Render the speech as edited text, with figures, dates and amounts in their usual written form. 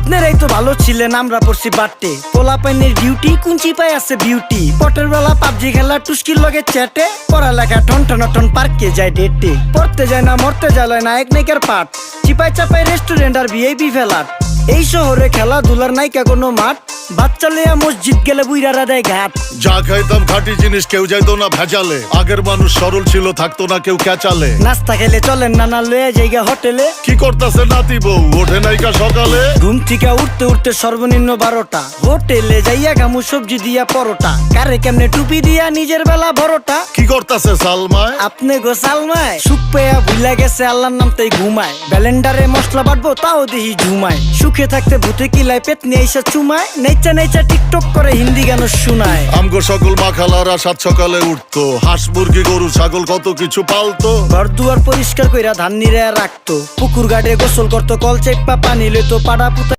আপনারাই তো ভালো ছিলেন, আমরা পড়ছি বাট্টে। পোলা পাইনের ডিউটি কুঞ্চি পাই আছে বিউটি। পটের বেলা পাবজি খেলা টুস্কির লগে চ্যাটে। পড়ালেখা টন টন টন পার্কে যায় ডেটে। পড়তে যায় না মরতে যায় নায়ক নায়িকার পাঠ। চিপাই চাপাই রেস্টুরেন্ট আর ভিআইপি ফেলাট। এই শহরে খেলাধুলার নায়িকা কোনো মাঠ। বাচ্চা লইয়া মসজিদ গেলে বুইরারা দেয় ঘাট। যা খাইতাম খাঁটি জিনিস, কেউ যাইতো না ভেজালে। আগের মানুষ সরল ছিল, থাকতো না কেউ ক্যাচালে। নাস্তা খেলে চলেন নানা লইয়া জায়গা হোটেলে। কি করতেছে নাতি বউ, ওঠে নাইকা সকালে। ঘুম থেকে উঠতে উঠতে সর্বনিম্ন 12টা। হোটেলে যাইয়া গামু সবজি দিয়া পরোটা। কারে কেমনে টুপি দিয়া নিজের বেলা বড়টা। কি করতেছে সালমায়? আপনি গো সালমায় সুখ পেয়া ভুলা গেছে আল্লাহর নাম তাই ঘুমায়। ব্যালেন্ডারে মশলা বাটবো তাও দেহি ঝুমায়। সুখে থাকতে ভূতে কিলায় পেট নিয়ে এসে চুমায়। নেচা নেচা টিকটক করে হিন্দি গান শুনায়। আমগো সকল মাখালারা সাত সকালে উঠতো। হাঁস মুরগি গরু ছাগল কত কিছু পালতো। ঘর দুয়ার পরিষ্কার কইরা ধান নিরে রাখতো। পুকুর গাড়ে গোসল করতো, কল চেপা পানি লইতো, পাড়া পুতা